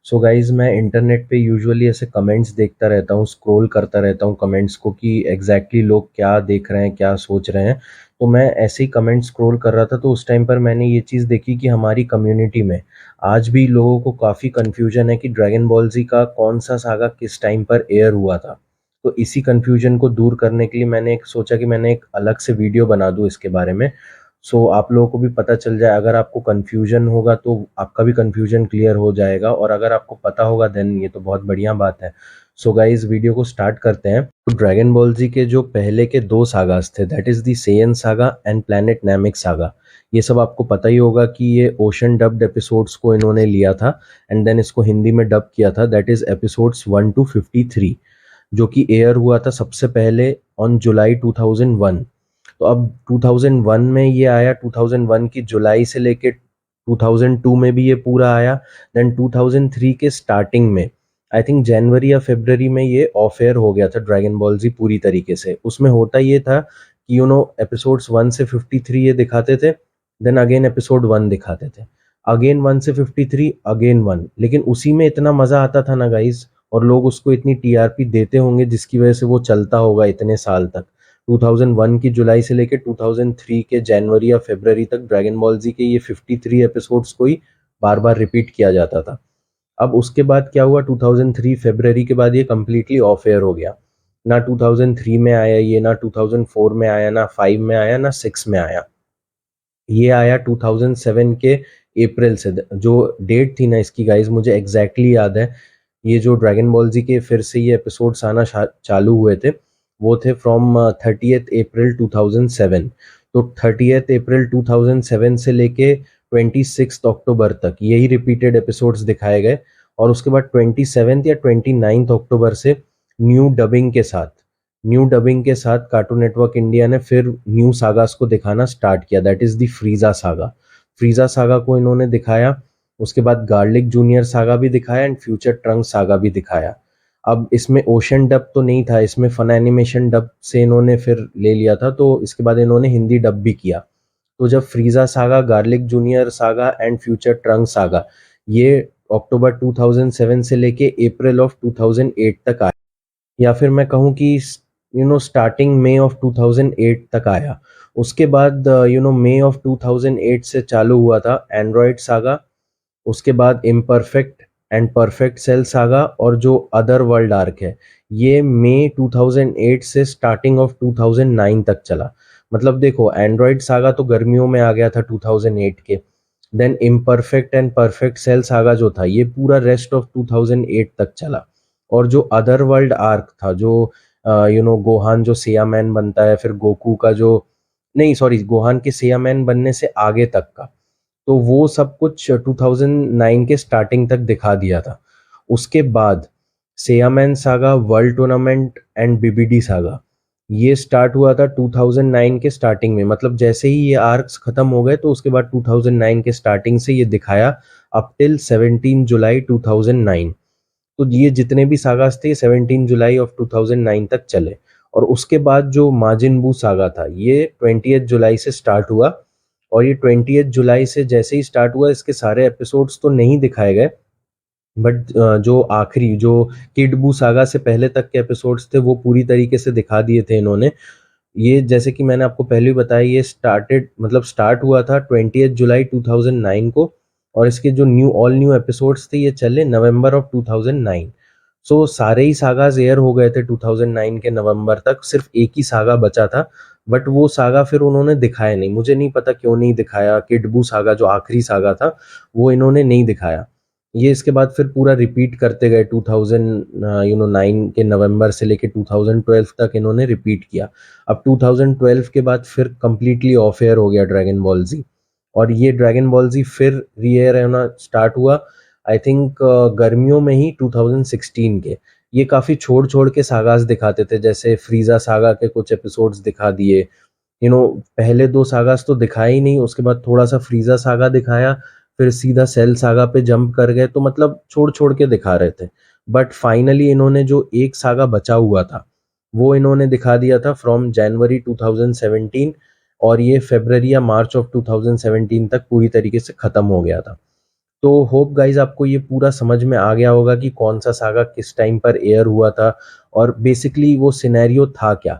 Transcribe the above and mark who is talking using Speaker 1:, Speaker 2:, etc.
Speaker 1: So guys, मैं internet पे usually ऐसे कमेंट्स देखता रहता हूँ, स्क्रॉल करता रहता हूँ कमेंट्स को कि एग्ज़ैक्टली लोग क्या देख रहे हैं, क्या सोच रहे हैं। तो मैं ऐसे ही कमेंट स्क्रॉल कर रहा था, तो उस टाइम पर मैंने ये चीज़ देखी कि हमारी कम्युनिटी में आज भी लोगों को काफ़ी कन्फ्यूजन है कि ड्रैगन बॉल ज़ी का कौन-सा सागा किस टाइम पर एयर हुआ था। तो इसी कन्फ्यूजन को दूर करने के लिए मैंने एक सोचा कि मैंने एक अलग से वीडियो बना दूँ इसके बारे में। सो आप लोगों को भी पता चल जाए, अगर आपको कन्फ्यूजन होगा तो आपका भी कन्फ्यूजन क्लियर हो जाएगा, और अगर आपको पता होगा देन ये तो बहुत बढ़िया बात है। सो गाइस, वीडियो को स्टार्ट करते हैं। तो ड्रैगन बॉल जी के जो पहले के 2 सागास थे, that is the Saiyan saga and planet Namik saga. ये सब आपको पता ही होगा कि ये ओशन डब्ड एपिसोड्स को इन्होंने लिया था एंड देन इसको हिंदी में डब किया था, दैट इज़ एपिसोड्स 1 टू 53, जो कि एयर हुआ था सबसे पहले ऑन जुलाई 2001। तो अब 2001 में ये आया, 2001 की जुलाई से लेके 2002 में भी ये पूरा आया। देन 2003 के स्टार्टिंग में, आई थिंक जनवरी या फरवरी में, ये ऑफ एयर हो गया था ड्रैगन बॉल जी पूरी तरीके से। उसमें होता ये था कि एपिसोड्स 1 से 53 ये दिखाते थे, देन अगेन एपिसोड 1 दिखाते थे, अगेन 1 से 53, अगेन 1। लेकिन उसी में इतना मज़ा आता था ना गाइज, और लोग उसको इतनी टीआरपी देते होंगे जिसकी वजह से वो चलता होगा इतने साल तक। 2001 की जुलाई से लेके 2003 के जनवरी या फरवरी तक ड्रैगन बॉल जी के ये 53 एपिसोड्स को ही बार बार रिपीट किया जाता था। अब उसके बाद क्या हुआ, 2003 फरवरी के बाद ये कम्प्लीटली ऑफ एयर हो गया। ना 2003 में आया ये, ना 2004 में आया, ना 5 में आया, ना 6 में आया। ये आया 2007 के अप्रैल से। जो डेट थी ना इसकी गाइज, मुझे एग्जैक्टली याद है। ये जो ड्रैगन बॉल जी के फिर से ये एपिसोड्स आना चालू हुए थे, वो थे फ्रॉम 30th अप्रैल 2007। तो 30th अप्रैल 2007 से लेके 26 अक्टूबर तक यही रिपीटेड एपिसोड्स दिखाए गए, और उसके बाद 27 या 29 अक्टूबर से न्यू डबिंग के साथ कार्टून नेटवर्क इंडिया ने फिर न्यू सागास को दिखाना स्टार्ट किया, that is the फ्रीजा saga. फ्रीजा saga को इन्होंने दिखाया, उसके बाद गार्लिक जूनियर सागा भी दिखाया एंड फ्यूचर ट्रंक सागा भी दिखाया। अब इसमें ओशन डब तो नहीं था, इसमें फन एनिमेशन डब से इन्होंने फिर ले लिया था, तो इसके बाद इन्होंने हिंदी डब भी किया। तो जब Frieza saga, Garlic junior saga and future Trunks saga ये अक्टूबर 2007 से लेके अप्रैल ऑफ 2008 तक आया, या फिर मैं कहूँ कि स्टार्टिंग मई ऑफ 2008 तक आया। उसके बाद मई ऑफ 2008 से चालू हुआ था एंड्रॉयड सागा, उसके बाद imperfect and perfect Cell saga, और जो अदर वर्ल्ड आर्क है ये मई 2008 से स्टार्टिंग ऑफ 2009 तक चला। मतलब देखो, एंड्रॉयड सागा तो गर्मियों में आ गया था 2008 के, then imperfect and perfect Cell saga जो था ये पूरा रेस्ट ऑफ 2008 तक चला। और जो अदर वर्ल्ड आर्क था, जो गोहान जो सेया मैन बनता है, फिर गोकू का जो, नहीं सॉरी, गोहान के सेया मैन बनने से आगे तक का, तो वो सब कुछ 2009 के स्टार्टिंग तक दिखा दिया था। उसके बाद Saiyaman saga, world tournament and बीबीडी सागा ये स्टार्ट हुआ था 2009 के स्टार्टिंग में। मतलब जैसे ही ये आर्क्स खत्म हो गए, तो उसके बाद 2009 के स्टार्टिंग से ये दिखाया अप टिल 17 जुलाई 2009। तो ये जितने भी सागास थे 17 जुलाई ऑफ 2009 तक चले। और उसके बाद जो माजिन बू सागा था ये 20 जुलाई से स्टार्ट हुआ, और ये 20 जुलाई से जैसे ही स्टार्ट हुआ, इसके सारे एपिसोड्स तो नहीं दिखाए गए, बट जो आखिरी जो किड बू सागा से पहले तक के एपिसोड्स थे वो पूरी तरीके से दिखा दिए थे इन्होंने। ये जैसे कि मैंने आपको पहले ही बताया, ये स्टार्ट हुआ था 20 जुलाई 2009 को, और इसके जो न्यू एपिसोड्स थे ये चले नवंबर ऑफ 2009। सो सारे ही सागास एयर हो गए थे 2009 के नवंबर तक, सिर्फ एक ही सागा बचा था। बट वो सागा फिर उन्होंने दिखाया नहीं, मुझे नहीं पता क्यों नहीं दिखाया। किडबू सागा जो आखिरी सागा था वो इन्होंने नहीं दिखाया। ये इसके बाद फिर पूरा रिपीट करते गए 2009 के नवंबर से लेके 2012 तक इन्होंने रिपीट किया। अब 2012 के बाद फिर कंप्लीटली ऑफ एयर हो गया ड्रैगन बॉल जी, और ये ड्रैगन बॉल जी फिर री एयर होना स्टार्ट हुआ, आई थिंक गर्मियों में ही 2016 के। ये काफ़ी छोड़ छोड़ के सागास दिखाते थे, जैसे फ्रीजा सागा के कुछ एपिसोड्स दिखा दिए। पहले 2 सागास तो दिखाए ही नहीं, उसके बाद थोड़ा सा फ्रीजा सागा दिखाया, फिर सीधा सेल सागा पे जंप कर गए, तो मतलब छोड़ छोड़ के दिखा रहे थे। बट फाइनली इन्होंने जो एक सागा बचा हुआ था वो इन्होंने दिखा दिया था फ्रॉम जनवरी 2017, और ये फरवरी या मार्च ऑफ 2017 तक पूरी तरीके से ख़त्म हो गया था। तो होप गाइज आपको ये पूरा समझ में आ गया होगा कि कौन सा सागा किस टाइम पर एयर हुआ था और बेसिकली वो सिनेरियो था क्या।